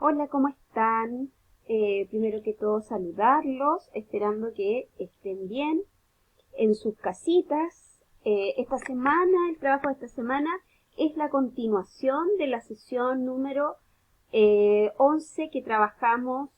Hola, ¿cómo están? Primero que todo saludarlos, esperando que estén bien en sus casitas. Esta semana, el trabajo de esta semana es la continuación de la sesión número 11 que trabajamos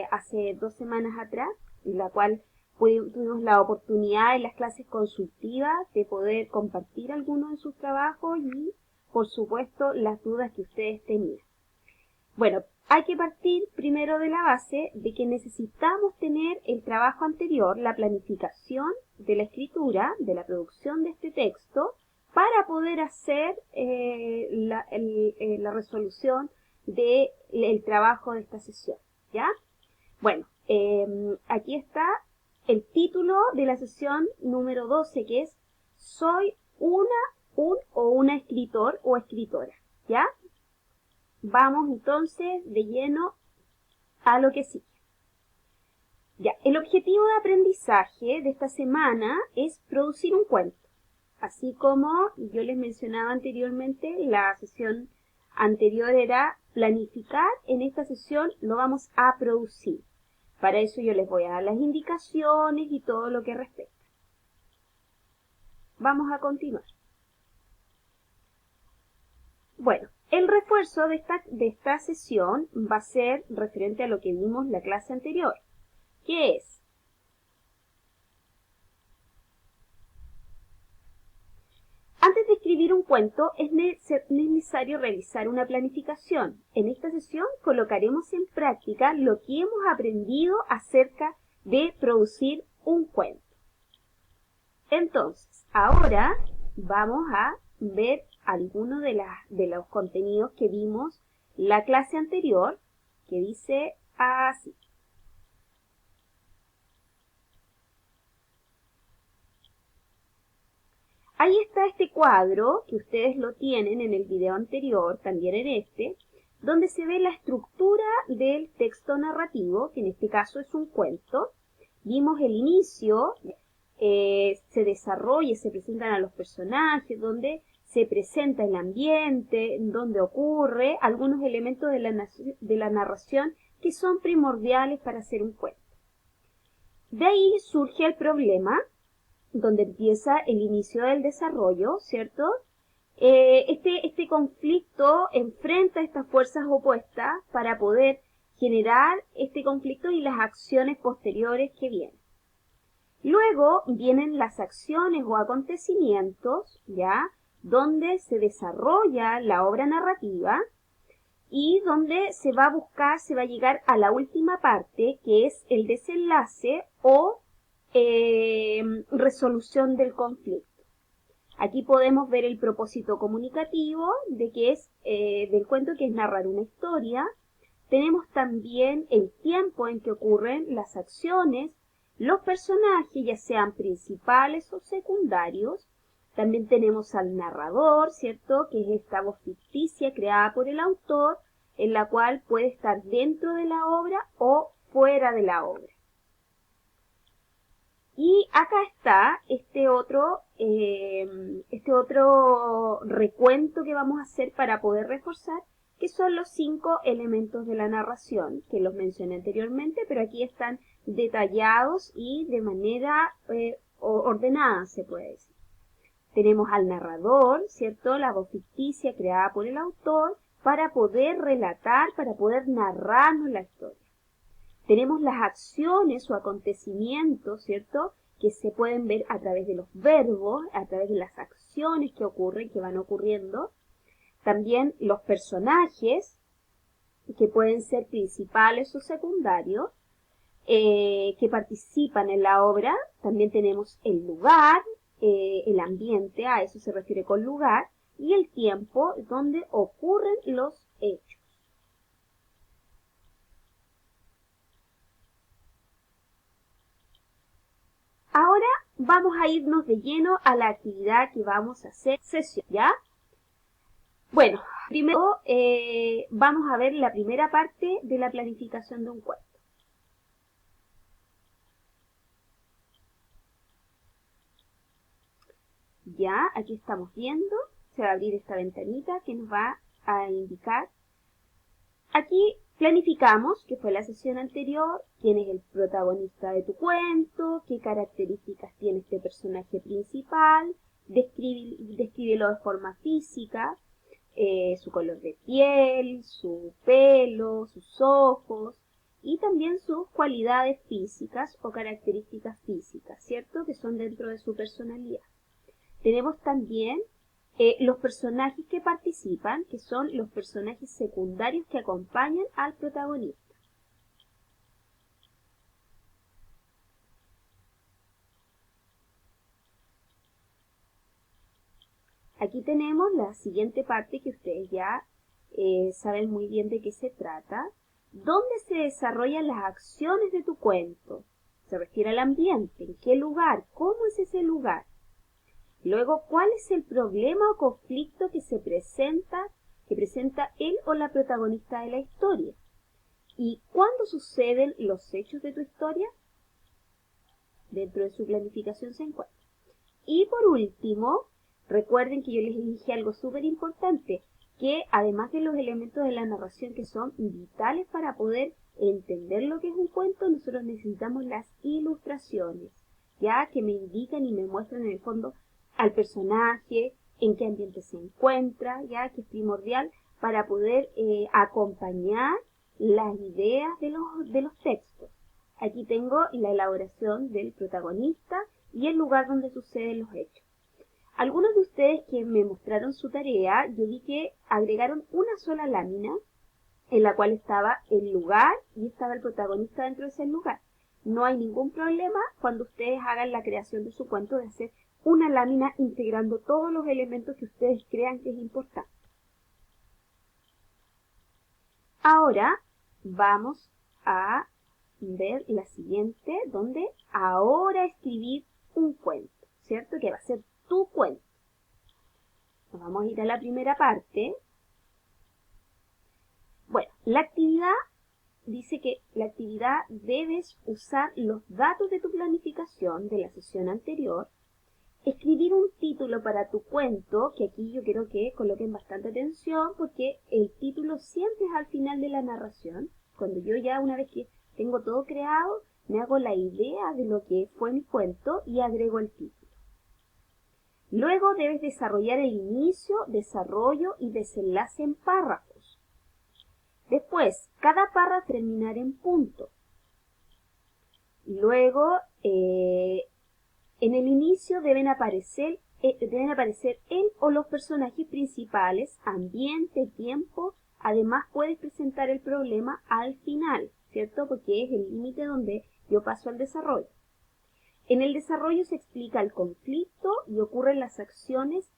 hace 2 semanas atrás, en la cual tuvimos la oportunidad en las clases consultivas de poder compartir algunos de sus trabajos y, por supuesto, las dudas que ustedes tenían. Bueno, hay que partir primero de la base de que necesitamos tener el trabajo anterior, la planificación de la escritura, de la producción de este texto, para poder hacer la resolución del trabajo de esta sesión, ¿ya? Bueno, aquí está el título de la sesión número 12, que es Soy un o una escritor o escritora, ¿ya? Vamos entonces de lleno a lo que sigue. Ya, el objetivo de aprendizaje de esta semana es producir un cuento. Así como yo les mencionaba anteriormente, la sesión anterior era planificar, en esta sesión lo vamos a producir. Para eso yo les voy a dar las indicaciones y todo lo que respecta. Vamos a continuar. Bueno, el refuerzo de esta sesión va a ser referente a lo que vimos en la clase anterior, que es: antes de escribir un cuento es necesario realizar una planificación. En esta sesión colocaremos en práctica lo que hemos aprendido acerca de producir un cuento. Entonces, ahora vamos a ver algunos de los contenidos que vimos la clase anterior, que dice así. Ahí está este cuadro, que ustedes lo tienen en el video anterior, también en este, donde se ve la estructura del texto narrativo, que en este caso es un cuento. Vimos el inicio, se desarrolla, se presentan a los personajes, donde se presenta el ambiente, donde ocurre algunos elementos de la narración que son primordiales para hacer un cuento. De ahí surge el problema, donde empieza el inicio del desarrollo, ¿cierto? Este conflicto enfrenta estas fuerzas opuestas para poder generar este conflicto y las acciones posteriores que vienen. Luego vienen las acciones o acontecimientos, ¿ya? Donde se desarrolla la obra narrativa y donde se va a buscar, se va a llegar a la última parte, que es el desenlace o resolución del conflicto. Aquí podemos ver el propósito comunicativo del cuento, que es narrar una historia. Tenemos también el tiempo en que ocurren las acciones, los personajes, ya sean principales o secundarios. También tenemos al narrador, ¿cierto?, que es esta voz ficticia creada por el autor, en la cual puede estar dentro de la obra o fuera de la obra. Y acá está este otro recuento que vamos a hacer para poder reforzar, que son los 5 elementos de la narración, que los mencioné anteriormente, pero aquí están detallados y de manera ordenada, se puede decir. Tenemos al narrador, ¿cierto?, la voz ficticia creada por el autor, para poder relatar, para poder narrarnos la historia. Tenemos las acciones o acontecimientos, ¿cierto?, que se pueden ver a través de los verbos, a través de las acciones que ocurren, que van ocurriendo. También los personajes, que pueden ser principales o secundarios, que participan en la obra. También tenemos el lugar, el ambiente, a eso se refiere con lugar, y el tiempo donde ocurren los hechos. Ahora vamos a irnos de lleno a la actividad que vamos a hacer sesión, ¿ya? Bueno, primero vamos a ver la primera parte de la planificación de un cuento. Ya, aquí estamos viendo, se va a abrir esta ventanita que nos va a indicar. Aquí Planificamos, que fue la sesión anterior, quién es el protagonista de tu cuento, qué características tiene este personaje principal, descríbelo de forma física, su color de piel, su pelo, sus ojos y también sus cualidades físicas o características físicas, ¿cierto? Que son dentro de su personalidad. Tenemos también los personajes que participan, que son los personajes secundarios que acompañan al protagonista. Aquí tenemos la siguiente parte que ustedes ya saben muy bien de qué se trata. ¿Dónde se desarrollan las acciones de tu cuento? Se refiere al ambiente, ¿en qué lugar? ¿Cómo es ese lugar? Luego, ¿cuál es el problema o conflicto que presenta él o la protagonista de la historia? ¿Y cuándo suceden los hechos de tu historia? Dentro de su planificación se encuentra. Y por último, recuerden que yo les dije algo súper importante, que además de los elementos de la narración que son vitales para poder entender lo que es un cuento, nosotros necesitamos las ilustraciones, ya que me indican y me muestran en el fondo al personaje, en qué ambiente se encuentra, ya que es primordial para poder acompañar las ideas de los textos. Aquí tengo la elaboración del protagonista y el lugar donde suceden los hechos. Algunos de ustedes que me mostraron su tarea, yo vi que agregaron una sola lámina en la cual estaba el lugar y estaba el protagonista dentro de ese lugar. No hay ningún problema cuando ustedes hagan la creación de su cuento de hacer una lámina integrando todos los elementos que ustedes crean que es importante. Ahora vamos a ver la siguiente, donde ahora escribir un cuento, ¿cierto? Que va a ser tu cuento. Nos vamos a ir a la primera parte. Bueno, la actividad dice que la actividad debes usar los datos de tu planificación de la sesión anterior, escribir un título para tu cuento, que aquí yo quiero que coloquen bastante atención porque el título siempre es al final de la narración. Cuando yo ya una vez que tengo todo creado, me hago la idea de lo que fue mi cuento y agrego el título. Luego debes desarrollar el inicio, desarrollo y desenlace en párrafos. Después, cada párrafo terminar en punto. Luego, en el inicio deben aparecer él o los personajes principales, ambiente, tiempo. Además, puedes presentar el problema al final, ¿cierto? Porque es el límite donde yo paso al desarrollo. En el desarrollo se explica el conflicto y ocurren las acciones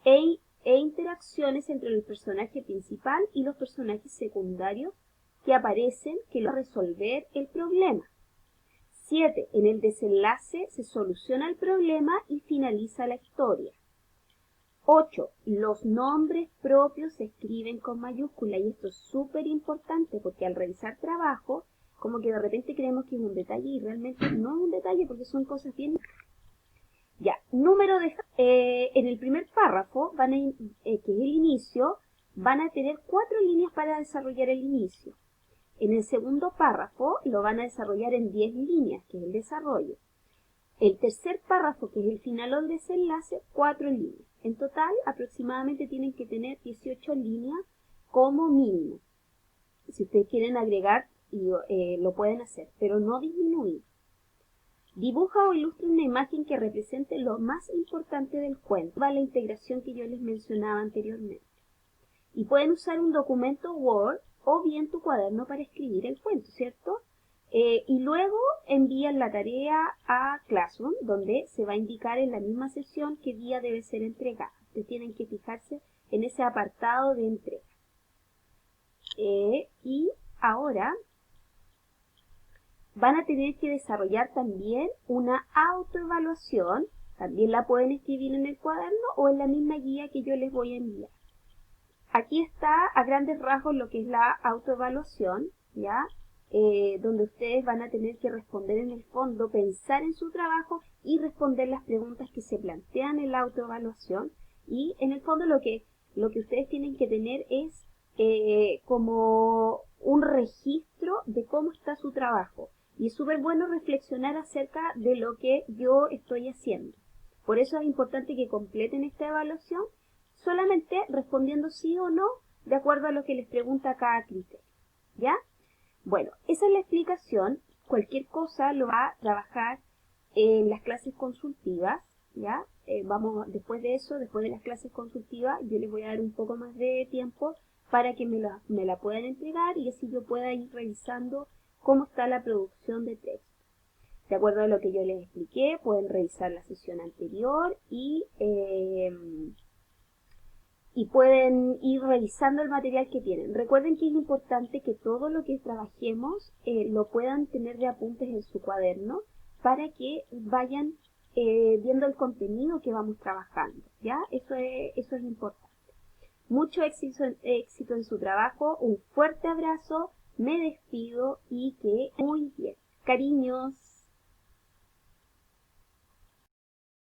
e interacciones entre el personaje principal y los personajes secundarios que aparecen que lo resolver el problema. 7. En el desenlace se soluciona el problema y finaliza la historia. 8. Los nombres propios se escriben con mayúscula y esto es súper importante porque al revisar trabajo, como que de repente creemos que es un detalle y realmente no es un detalle porque son cosas bien. Ya, en el primer párrafo, que es el inicio, van a tener 4 líneas para desarrollar el inicio. En el segundo párrafo lo van a desarrollar en 10 líneas, que es el desarrollo. El tercer párrafo, que es el final o el desenlace, 4 líneas. En total, aproximadamente tienen que tener 18 líneas como mínimo. Si ustedes quieren agregar, lo pueden hacer, pero no disminuir. Dibuja o ilustra una imagen que represente lo más importante del cuento, va la integración que yo les mencionaba anteriormente. Y pueden usar un documento Word o bien tu cuaderno para escribir el cuento, ¿cierto? Y luego envían la tarea a Classroom, donde se va a indicar en la misma sesión qué día debe ser entregada. Ustedes tienen que fijarse en ese apartado de entrega. Y ahora van a tener que desarrollar también una autoevaluación. También la pueden escribir en el cuaderno o en la misma guía que yo les voy a enviar. Aquí está a grandes rasgos lo que es la autoevaluación, ¿ya? Donde ustedes van a tener que responder en el fondo, pensar en su trabajo y responder las preguntas que se plantean en la autoevaluación. Y en el fondo lo que ustedes tienen que tener es como un registro trabajo. Y es súper bueno reflexionar acerca de lo que yo estoy haciendo. Por eso es importante que completen esta evaluación solamente respondiendo sí o no de acuerdo a lo que les pregunta cada criterio. ¿Ya? Bueno, esa es la explicación. Cualquier cosa lo va a trabajar en las clases consultivas, ¿ya? Después de eso, después de las clases consultivas, yo les voy a dar un poco más de tiempo para que me la puedan entregar y así yo pueda ir revisando cómo está la producción de texto. De acuerdo a lo que yo les expliqué, pueden revisar la sesión anterior y pueden ir revisando el material que tienen. Recuerden que es importante que todo lo que trabajemos lo puedan tener de apuntes en su cuaderno para que vayan viendo el contenido que vamos trabajando, ¿ya? Eso es importante. Mucho éxito en su trabajo, un fuerte abrazo, me despido y que muy bien. Cariños.